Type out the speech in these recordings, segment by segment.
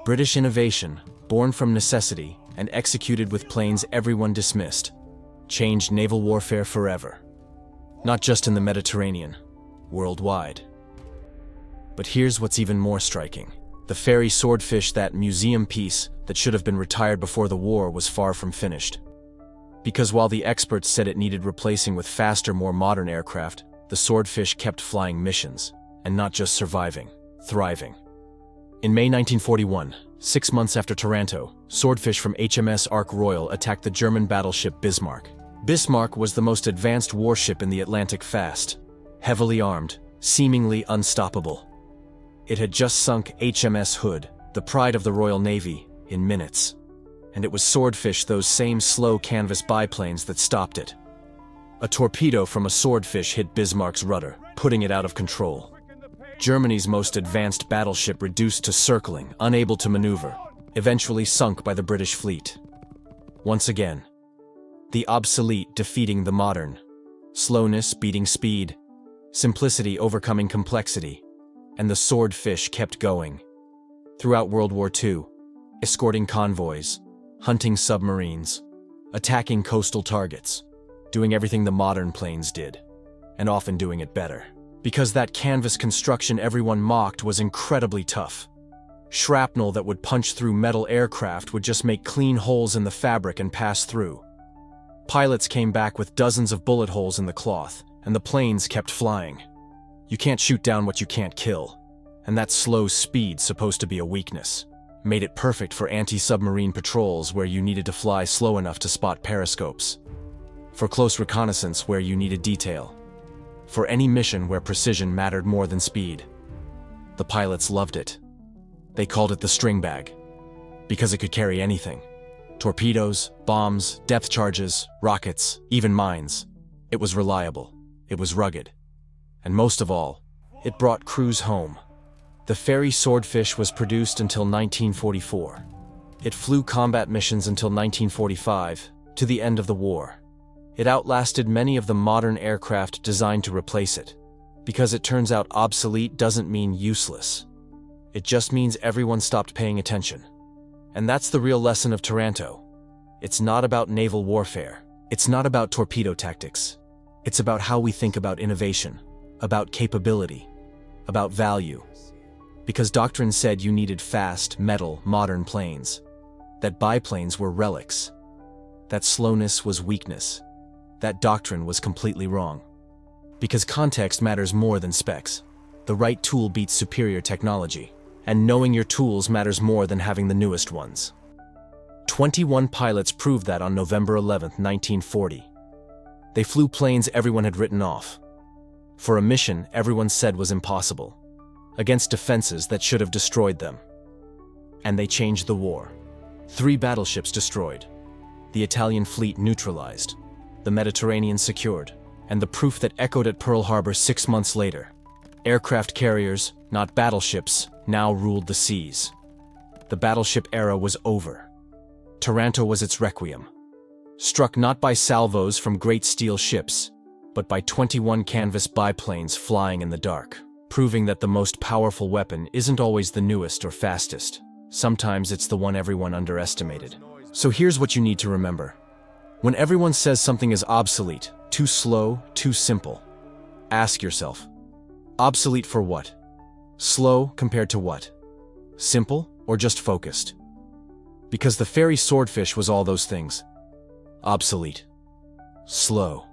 British innovation, born from necessity and executed with planes everyone dismissed, changed naval warfare forever. Not just in the Mediterranean, worldwide. But here's what's even more striking. The ferry Swordfish, that museum piece that should have been retired before the war, was far from finished. Because while the experts said it needed replacing with faster, more modern aircraft, the Swordfish kept flying missions, and not just surviving, thriving. In May 1941, 6 months after Taranto, Swordfish from HMS Ark Royal attacked the German battleship Bismarck. Bismarck was the most advanced warship in the Atlantic, fast, heavily armed, seemingly unstoppable. It had just sunk HMS Hood, the pride of the Royal Navy, in minutes. And it was Swordfish, those same slow canvas biplanes, that stopped it. A torpedo from a Swordfish hit Bismarck's rudder, putting it out of control. Germany's most advanced battleship reduced to circling, unable to maneuver, eventually sunk by the British fleet. Once again, the obsolete defeating the modern, slowness beating speed, simplicity overcoming complexity, and the Swordfish kept going. Throughout World War II, escorting convoys, hunting submarines, attacking coastal targets, doing everything the modern planes did, and often doing it better. Because that canvas construction everyone mocked was incredibly tough. Shrapnel that would punch through metal aircraft would just make clean holes in the fabric and pass through. Pilots came back with dozens of bullet holes in the cloth, and the planes kept flying. You can't shoot down what you can't kill, and that slow speed, supposed to be a weakness, made it perfect for anti-submarine patrols where you needed to fly slow enough to spot periscopes, for close reconnaissance where you needed detail, for any mission where precision mattered more than speed. The pilots loved it. They called it the string bag, because it could carry anything. Torpedoes, bombs, depth charges, rockets, even mines. It was reliable, it was rugged, and most of all, it brought crews home. The ferry Swordfish was produced until 1944. It flew combat missions until 1945, to the end of the war. It outlasted many of the modern aircraft designed to replace it. Because it turns out obsolete doesn't mean useless. It just means everyone stopped paying attention. And that's the real lesson of Taranto. It's not about naval warfare. It's not about torpedo tactics. It's about how we think about innovation, about capability, about value. Because doctrine said you needed fast, metal, modern planes. That biplanes were relics. That slowness was weakness. That doctrine was completely wrong. Because context matters more than specs. The right tool beats superior technology. And knowing your tools matters more than having the newest ones. 21 pilots proved that on November 11, 1940. They flew planes everyone had written off. For a mission everyone said was impossible. Against defenses that should have destroyed them. And they changed the war. 3 battleships destroyed. The Italian fleet neutralized. The Mediterranean secured. And the proof that echoed at Pearl Harbor 6 months later. Aircraft carriers, not battleships, now ruled the seas. The battleship era was over. Taranto was its requiem. Struck not by salvos from great steel ships, but by 21 canvas biplanes flying in the dark, proving that the most powerful weapon isn't always the newest or fastest. Sometimes it's the one everyone underestimated. So here's what you need to remember. When everyone says something is obsolete, too slow, too simple, ask yourself, obsolete for what? Slow compared to what? Simple or just focused? Because the ferry Swordfish was all those things. Obsolete, slow,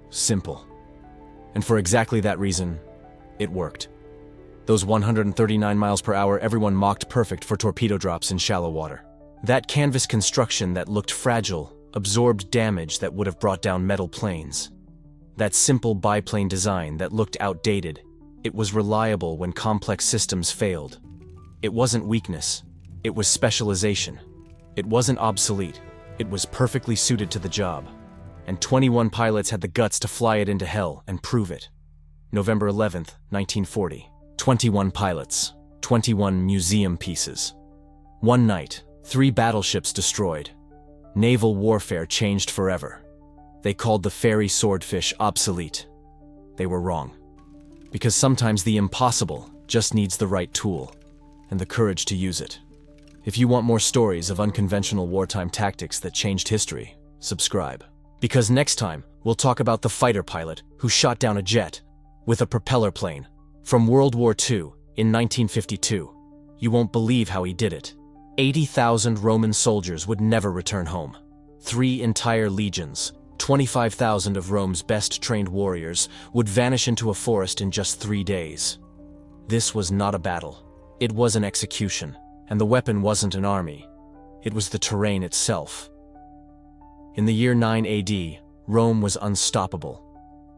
simple. And for exactly that reason, it worked. Those 139 miles per hour everyone mocked perfect for torpedo drops in shallow water. That canvas construction that looked fragile absorbed damage that would have brought down metal planes. That simple biplane design that looked outdated, it was reliable when complex systems failed. It wasn't weakness, it was specialization. It wasn't obsolete, it was perfectly suited to the job. And 21 pilots had the guts to fly it into hell and prove it. November 11th, 1940. 21 pilots, 21 museum pieces. One night, 3 battleships destroyed. Naval warfare changed forever. They called the ferry Swordfish obsolete. They were wrong. Because sometimes the impossible just needs the right tool and the courage to use it. If you want more stories of unconventional wartime tactics that changed history, subscribe. Because next time, we'll talk about the fighter pilot who shot down a jet with a propeller plane from World War II in 1952. You won't believe how he did it. 80,000 Roman soldiers would never return home. 3 entire legions, 25,000 of Rome's best trained warriors, would vanish into a forest in just 3 days. This was not a battle. It was an execution, and the weapon wasn't an army. It was the terrain itself. In the year 9 AD, Rome was unstoppable.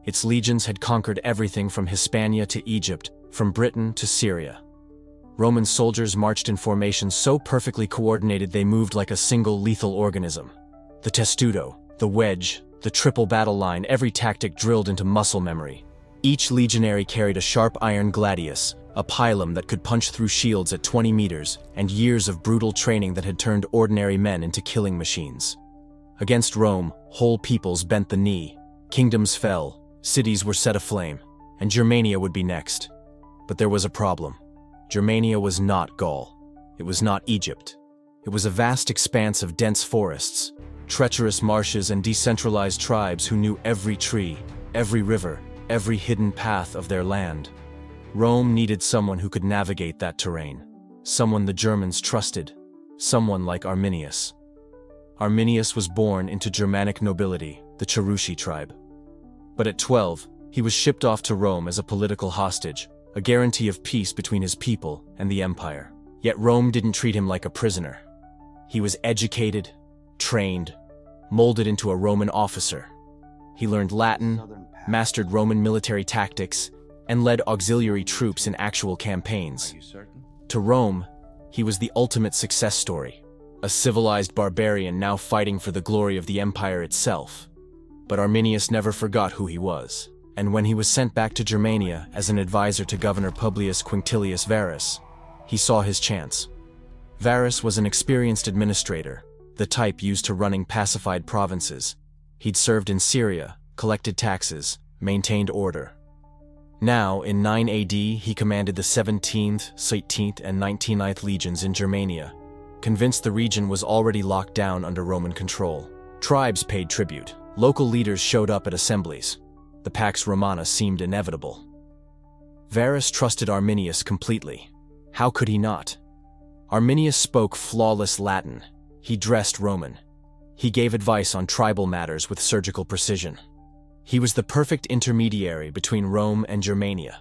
Its legions had conquered everything from Hispania to Egypt, from Britain to Syria. Roman soldiers marched in formations so perfectly coordinated they moved like a single lethal organism. The testudo, the wedge, the triple battle line, every tactic drilled into muscle memory. Each legionary carried a sharp iron gladius, a pilum that could punch through shields at 20 meters, and years of brutal training that had turned ordinary men into killing machines. Against Rome, whole peoples bent the knee, kingdoms fell, cities were set aflame, and Germania would be next. But there was a problem. Germania was not Gaul. It was not Egypt. It was a vast expanse of dense forests, treacherous marshes, and decentralized tribes who knew every tree, every river, every hidden path of their land. Rome needed someone who could navigate that terrain, someone the Germans trusted, someone like Arminius. Arminius was born into Germanic nobility, the Cherushi tribe. But at 12, he was shipped off to Rome as a political hostage, a guarantee of peace between his people and the empire. Yet Rome didn't treat him like a prisoner. He was educated, trained, molded into a Roman officer. He learned Latin, mastered Roman military tactics, and led auxiliary troops in actual campaigns. To Rome, he was the ultimate success story, a civilized barbarian now fighting for the glory of the empire itself. But Arminius never forgot who he was, and when he was sent back to Germania as an advisor to Governor Publius Quinctilius Varus, he saw his chance. Varus was an experienced administrator, the type used to running pacified provinces. He'd served in Syria, collected taxes, maintained order. Now, in 9 AD, he commanded the 17th, 18th, and 19th legions in Germania, convinced the region was already locked down under Roman control. Tribes paid tribute. Local leaders showed up at assemblies. The Pax Romana seemed inevitable. Varus trusted Arminius completely. How could he not? Arminius spoke flawless Latin. He dressed Roman. He gave advice on tribal matters with surgical precision. He was the perfect intermediary between Rome and Germania.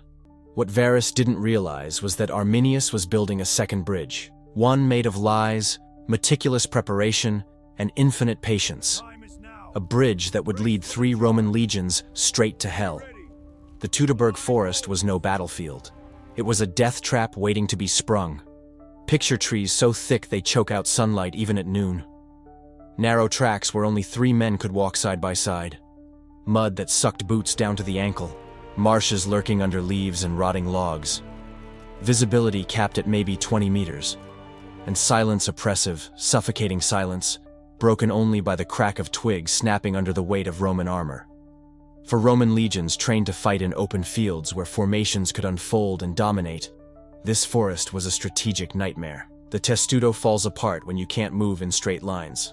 What Varus didn't realize was that Arminius was building a second bridge, one made of lies, meticulous preparation, and infinite patience. A bridge that would lead 3 Roman legions straight to hell. The Teutoburg forest was no battlefield. It was a death trap waiting to be sprung. Picture trees so thick they choke out sunlight even at noon. Narrow tracks where only 3 men could walk side by side. Mud that sucked boots down to the ankle. Marshes lurking under leaves and rotting logs. Visibility capped at maybe 20 meters. And silence oppressive, suffocating silence, broken only by the crack of twigs snapping under the weight of Roman armor. For Roman legions trained to fight in open fields where formations could unfold and dominate, this forest was a strategic nightmare. The testudo falls apart when you can't move in straight lines.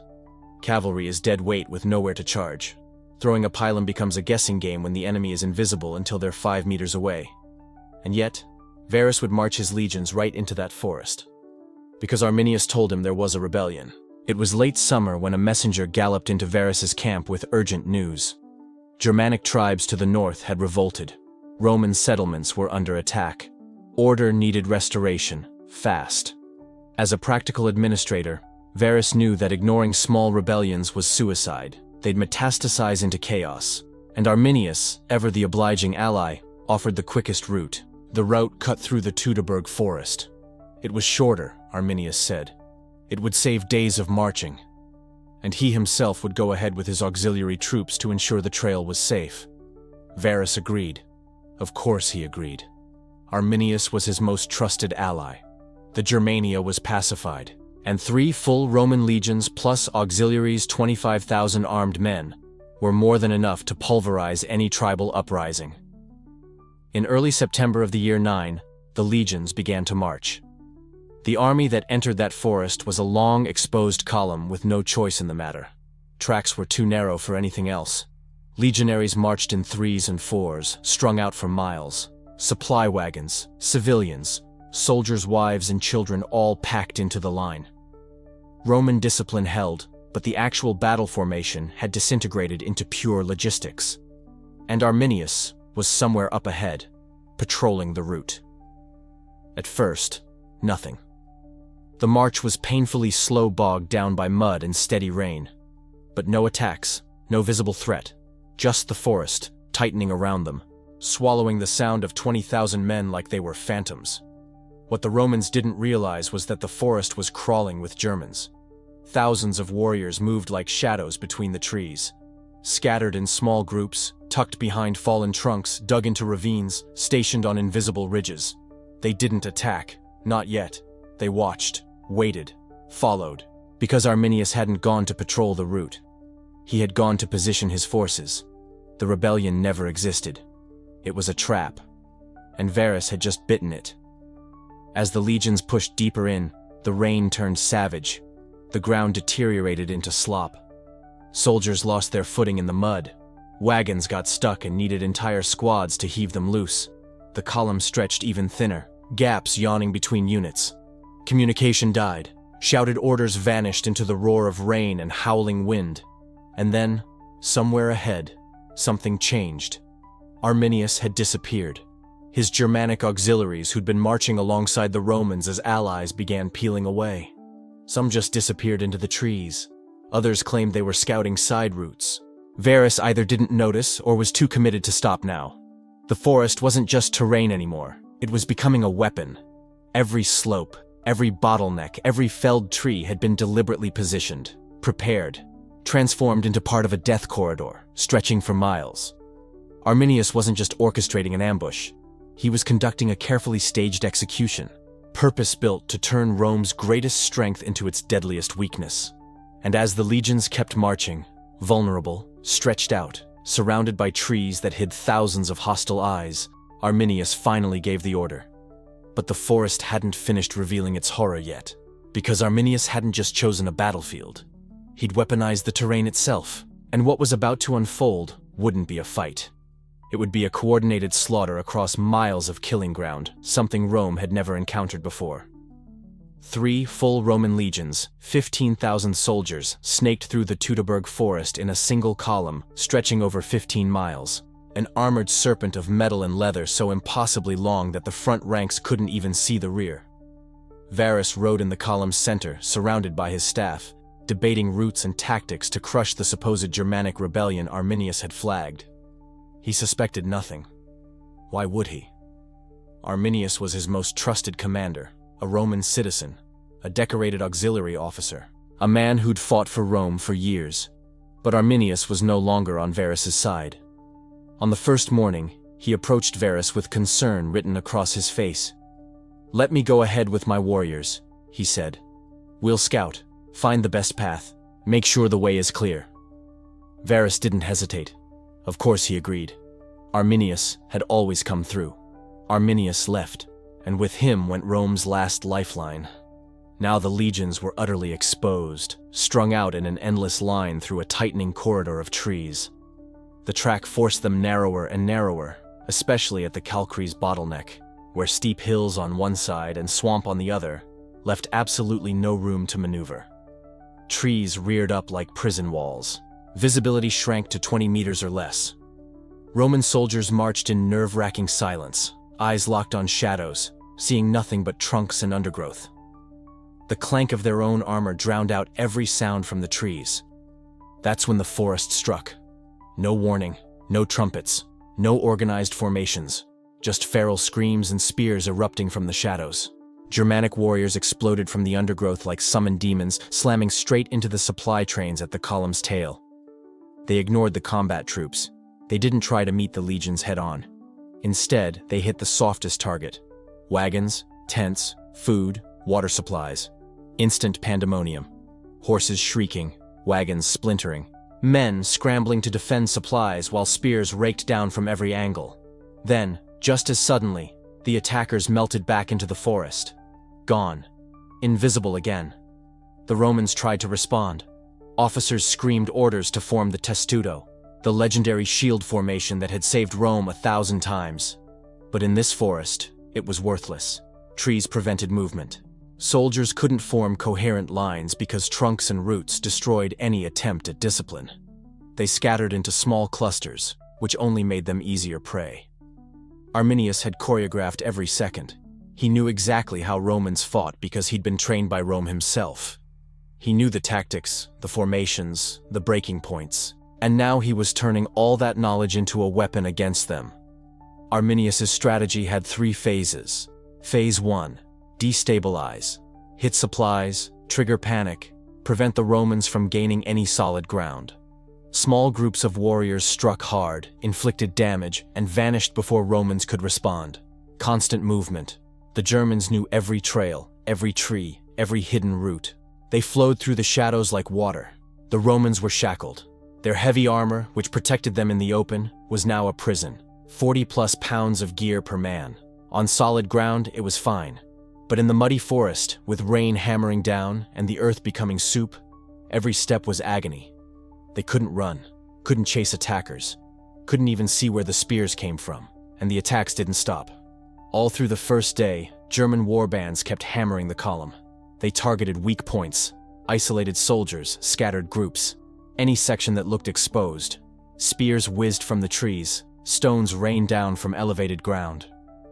Cavalry is dead weight with nowhere to charge. Throwing a pilum becomes a guessing game when the enemy is invisible until they're 5 meters away. And yet, Varus would march his legions right into that forest. Because Arminius told him there was a rebellion. It was late summer when a messenger galloped into Varus's camp with urgent news. Germanic tribes to the north had revolted. Roman settlements were under attack. Order needed restoration, fast. As a practical administrator, Varus knew that ignoring small rebellions was suicide. They'd metastasize into chaos. And Arminius, ever the obliging ally, offered the quickest route. The route cut through the Teutoburg forest. It was shorter, Arminius said. It would save days of marching. And he himself would go ahead with his auxiliary troops to ensure the trail was safe. Varus agreed. Of course he agreed. Arminius was his most trusted ally. The Germania was pacified, and 3 full Roman legions plus auxiliaries, 25,000 armed men, were more than enough to pulverize any tribal uprising. In early September of the year 9, the legions began to march. The army that entered that forest was a long, exposed column with no choice in the matter. Tracks were too narrow for anything else. Legionaries marched in 3s and 4s, strung out for miles. Supply wagons, civilians, soldiers' wives and children all packed into the line. Roman discipline held, but the actual battle formation had disintegrated into pure logistics. And Arminius was somewhere up ahead, patrolling the route. At first, nothing. The march was painfully slow, bogged down by mud and steady rain. But no attacks, no visible threat, just the forest, tightening around them, swallowing the sound of 20,000 men like they were phantoms. What the Romans didn't realize was that the forest was crawling with Germans. Thousands of warriors moved like shadows between the trees. Scattered in small groups, tucked behind fallen trunks, dug into ravines, stationed on invisible ridges. They didn't attack, not yet. They watched, waited, followed, because Arminius hadn't gone to patrol the route. He had gone to position his forces. The rebellion never existed. It was a trap, and Varus had just bitten it. As the legions pushed deeper in, the rain turned savage. The ground deteriorated into slop. Soldiers lost their footing in the mud. Wagons got stuck and needed entire squads to heave them loose. The column stretched even thinner, gaps yawning between units. Communication died. Shouted orders vanished into the roar of rain and howling wind. And then, somewhere ahead, something changed. Arminius had disappeared. His Germanic auxiliaries who'd been marching alongside the Romans as allies began peeling away. Some just disappeared into the trees. Others claimed they were scouting side routes. Varus either didn't notice or was too committed to stop now. The forest wasn't just terrain anymore. It was becoming a weapon. Every slope, every bottleneck, every felled tree had been deliberately positioned, prepared, transformed into part of a death corridor, stretching for miles. Arminius wasn't just orchestrating an ambush. He was conducting a carefully staged execution, purpose-built to turn Rome's greatest strength into its deadliest weakness. And as the legions kept marching, vulnerable, stretched out, surrounded by trees that hid thousands of hostile eyes, Arminius finally gave the order. But the forest hadn't finished revealing its horror yet, because Arminius hadn't just chosen a battlefield. He'd weaponized the terrain itself, and what was about to unfold wouldn't be a fight. It would be a coordinated slaughter across miles of killing ground, something Rome had never encountered before. 3 full Roman legions, 15,000 soldiers, snaked through the Teutoburg forest in a single column, stretching over 15 miles. An armored serpent of metal and leather so impossibly long that the front ranks couldn't even see the rear. Varus rode in the column's center, surrounded by his staff, debating routes and tactics to crush the supposed Germanic rebellion Arminius had flagged. He suspected nothing. Why would he? Arminius was his most trusted commander, a Roman citizen, a decorated auxiliary officer, a man who'd fought for Rome for years. But Arminius was no longer on Varus's side. On the first morning, he approached Varus with concern written across his face. "Let me go ahead with my warriors," he said. "We'll scout, find the best path, make sure the way is clear." Varus didn't hesitate. Of course he agreed. Arminius had always come through. Arminius left, and with him went Rome's last lifeline. Now the legions were utterly exposed, strung out in an endless line through a tightening corridor of trees. The track forced them narrower and narrower, especially at the Calcrease bottleneck, where steep hills on one side and swamp on the other left absolutely no room to maneuver. Trees reared up like prison walls. Visibility shrank to 20 meters or less. Roman soldiers marched in nerve-wracking silence, eyes locked on shadows, seeing nothing but trunks and undergrowth. The clank of their own armor drowned out every sound from the trees. That's when the forest struck. No warning, no trumpets, no organized formations, just feral screams and spears erupting from the shadows. Germanic warriors exploded from the undergrowth like summoned demons, slamming straight into the supply trains at the column's tail. They ignored the combat troops. They didn't try to meet the legions head-on. Instead, they hit the softest target. Wagons, tents, food, water supplies. Instant pandemonium. Horses shrieking, wagons splintering. Men scrambling to defend supplies while spears raked down from every angle. Then, just as suddenly, the attackers melted back into the forest. Gone. Invisible again. The Romans tried to respond. Officers screamed orders to form the testudo, the legendary shield formation that had saved Rome 1,000 times. But in this forest, it was worthless. Trees prevented movement. Soldiers couldn't form coherent lines because trunks and roots destroyed any attempt at discipline. They scattered into small clusters, which only made them easier prey. Arminius had choreographed every second. He knew exactly how Romans fought because he'd been trained by Rome himself. He knew the tactics, the formations, the breaking points, and now he was turning all that knowledge into a weapon against them. Arminius's strategy had 3 phases. Phase 1, destabilize. Hit supplies, trigger panic, prevent the Romans from gaining any solid ground. Small groups of warriors struck hard, inflicted damage, and vanished before Romans could respond. Constant movement. The Germans knew every trail, every tree, every hidden route. They flowed through the shadows like water. The Romans were shackled. Their heavy armor, which protected them in the open, was now a prison. 40+ pounds of gear per man. On solid ground, it was fine. But in the muddy forest, with rain hammering down and the earth becoming soup, every step was agony. They couldn't run, couldn't chase attackers, couldn't even see where the spears came from, and the attacks didn't stop. All through the first day, German warbands kept hammering the column. They targeted weak points, isolated soldiers, scattered groups, any section that looked exposed. Spears whizzed from the trees, stones rained down from elevated ground.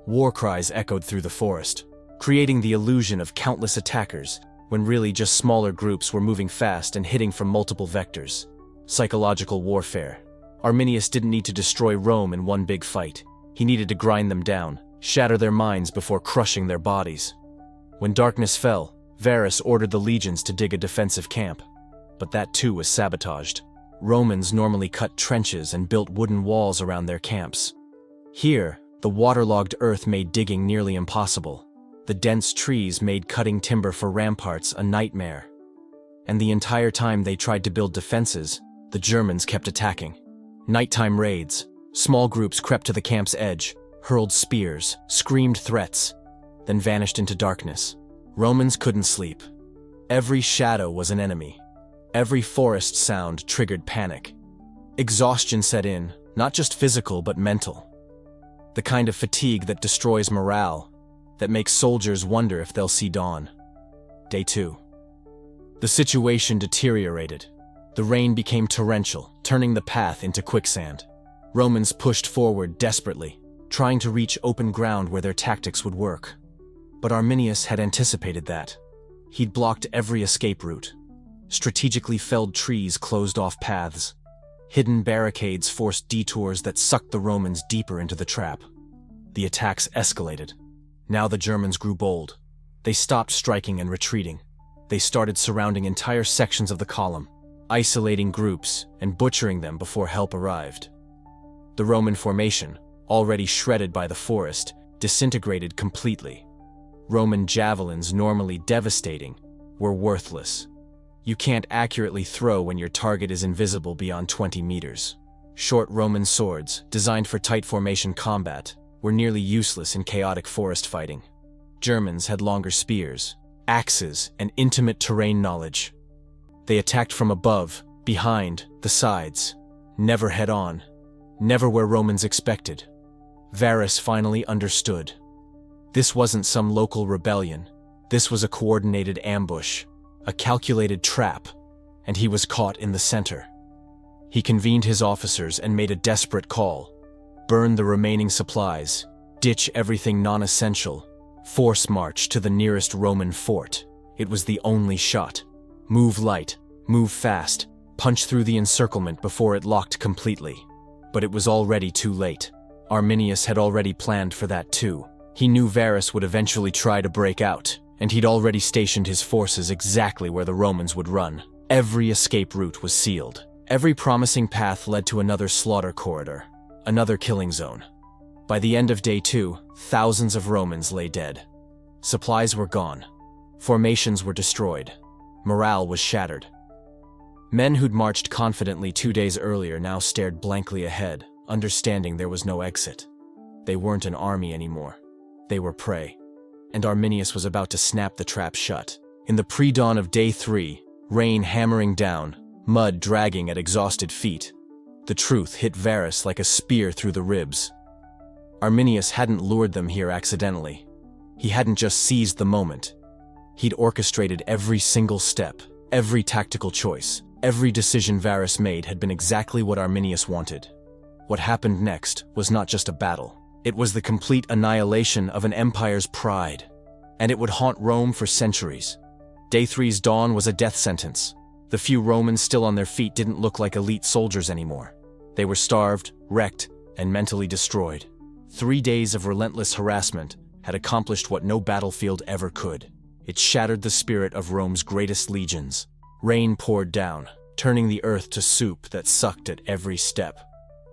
War cries echoed through the forest, creating the illusion of countless attackers, when really just smaller groups were moving fast and hitting from multiple vectors. Psychological warfare. Arminius didn't need to destroy Rome in one big fight. He needed to grind them down, shatter their minds before crushing their bodies. When darkness fell, Varus ordered the legions to dig a defensive camp. But that too was sabotaged. Romans normally cut trenches and built wooden walls around their camps. Here, the waterlogged earth made digging nearly impossible. The dense trees made cutting timber for ramparts a nightmare. And the entire time they tried to build defenses, the Germans kept attacking. Nighttime raids, small groups crept to the camp's edge, hurled spears, screamed threats, then vanished into darkness. Romans couldn't sleep. Every shadow was an enemy. Every forest sound triggered panic. Exhaustion set in, not just physical but mental. The kind of fatigue that destroys morale, that makes soldiers wonder if they'll see dawn. Day 2. The situation deteriorated. The rain became torrential, turning the path into quicksand. Romans pushed forward desperately, trying to reach open ground where their tactics would work. But Arminius had anticipated that. He'd blocked every escape route. Strategically felled trees closed off paths. Hidden barricades forced detours that sucked the Romans deeper into the trap. The attacks escalated. Now the Germans grew bold. They stopped striking and retreating. They started surrounding entire sections of the column, isolating groups and butchering them before help arrived. The Roman formation, already shredded by the forest, disintegrated completely. Roman javelins, normally devastating, were worthless. You can't accurately throw when your target is invisible beyond 20 meters. Short Roman swords, designed for tight formation combat, were nearly useless in chaotic forest fighting. Germans had longer spears, axes, and intimate terrain knowledge. They attacked from above, behind, the sides, never head-on, never where Romans expected. Varus finally understood. This wasn't some local rebellion. This was a coordinated ambush, a calculated trap, and he was caught in the center. He convened his officers and made a desperate call. Burn the remaining supplies, ditch everything non-essential, force march to the nearest Roman fort. It was the only shot. Move light, move fast, punch through the encirclement before it locked completely. But it was already too late. Arminius had already planned for that too. He knew Varus would eventually try to break out, and he'd already stationed his forces exactly where the Romans would run. Every escape route was sealed. Every promising path led to another slaughter corridor, another killing zone. By the end of day 2, thousands of Romans lay dead. Supplies were gone. Formations were destroyed. Morale was shattered. Men who'd marched confidently 2 days earlier now stared blankly ahead, understanding there was no exit. They weren't an army anymore. They were prey. and Arminius was about to snap the trap shut. In the pre-dawn of day 3, rain hammering down, mud dragging at exhausted feet, the truth hit Varus like a spear through the ribs. Arminius hadn't lured them here accidentally. He hadn't just seized the moment. He'd orchestrated every single step, every tactical choice, every decision Varus made had been exactly what Arminius wanted. What happened next was not just a battle. It was the complete annihilation of an empire's pride, and it would haunt Rome for centuries. Day 3's dawn was a death sentence. The few Romans still on their feet didn't look like elite soldiers anymore. They were starved, wrecked, and mentally destroyed. 3 days of relentless harassment had accomplished what no battlefield ever could. It shattered the spirit of Rome's greatest legions. Rain poured down, turning the earth to soup that sucked at every step.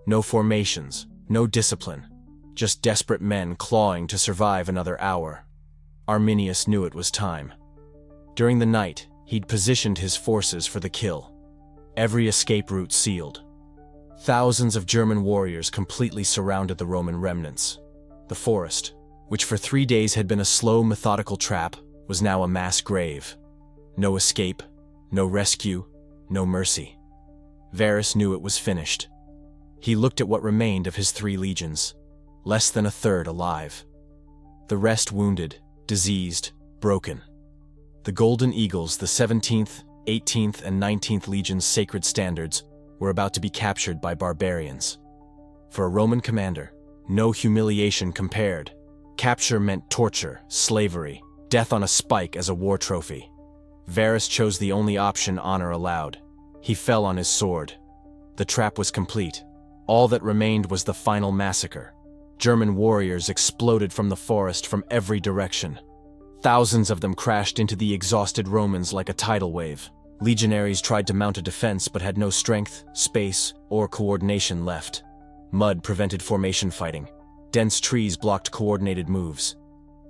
No formations, no discipline, just desperate men clawing to survive another hour. Arminius knew it was time. During the night, he'd positioned his forces for the kill. Every escape route sealed. Thousands of German warriors completely surrounded the Roman remnants. The forest, which for 3 days had been a slow, methodical trap, was now a mass grave. No escape, no rescue, no mercy. Varus knew it was finished. He looked at what remained of his 3 legions, less than a third alive. The rest wounded, diseased, broken. The Golden Eagles, the 17th, 18th, and 19th Legion's sacred standards, were about to be captured by barbarians. For a Roman commander, no humiliation compared. Capture meant torture, slavery, death on a spike as a war trophy. Varus chose the only option honor allowed. He fell on his sword. The trap was complete. All that remained was the final massacre. German warriors exploded from the forest from every direction. Thousands of them crashed into the exhausted Romans like a tidal wave. Legionaries tried to mount a defense but had no strength, space, or coordination left. Mud prevented formation fighting. Dense trees blocked coordinated moves.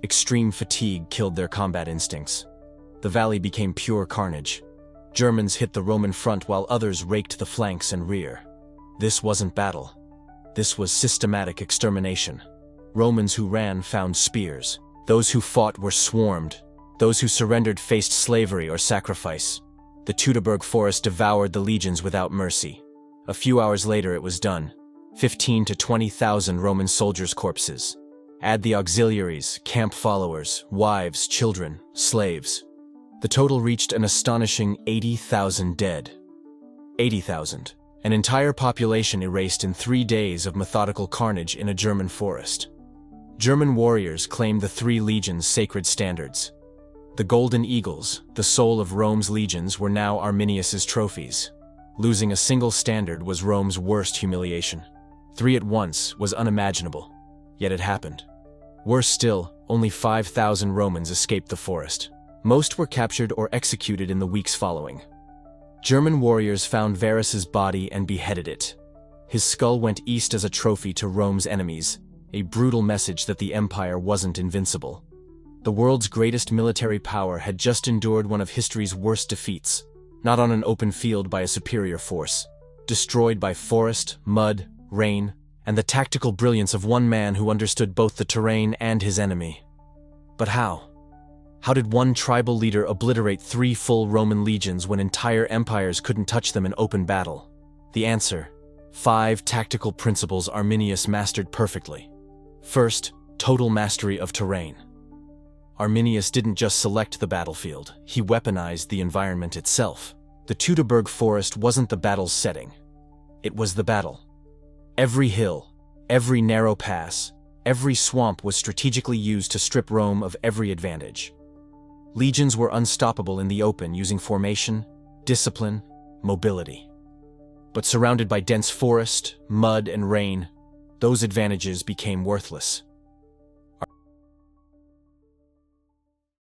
Extreme fatigue killed their combat instincts. The valley became pure carnage. Germans hit the Roman front while others raked the flanks and rear. This wasn't battle. This was systematic extermination. Romans who ran found spears. Those who fought were swarmed. Those who surrendered faced slavery or sacrifice. The Teutoburg forest devoured the legions without mercy. A few hours later it was done. 15,000 to 20,000 Roman soldiers' corpses. Add the auxiliaries, camp followers, wives, children, slaves. The total reached an astonishing 80,000 dead. 80,000. An entire population erased in 3 days of methodical carnage in a German forest. German warriors claimed the 3 legions' sacred standards. The Golden Eagles, the soul of Rome's legions, were now Arminius's trophies. Losing a single standard was Rome's worst humiliation. 3 at once was unimaginable, yet it happened. Worse still, only 5,000 Romans escaped the forest. Most were captured or executed in the weeks following. German warriors found Varus's body and beheaded it. His skull went east as a trophy to Rome's enemies, a brutal message that the empire wasn't invincible. The world's greatest military power had just endured one of history's worst defeats, not on an open field by a superior force, destroyed by forest, mud, rain, and the tactical brilliance of one man who understood both the terrain and his enemy. But how? How did one tribal leader obliterate 3 full Roman legions when entire empires couldn't touch them in open battle? The answer: 5 tactical principles Arminius mastered perfectly. First, total mastery of terrain. Arminius didn't just select the battlefield, he weaponized the environment itself. The Teutoburg forest wasn't the battle's setting. It was the battle. Every hill, every narrow pass, every swamp was strategically used to strip Rome of every advantage. Legions were unstoppable in the open using formation, discipline, mobility. But surrounded by dense forest, mud, and rain, those advantages became worthless.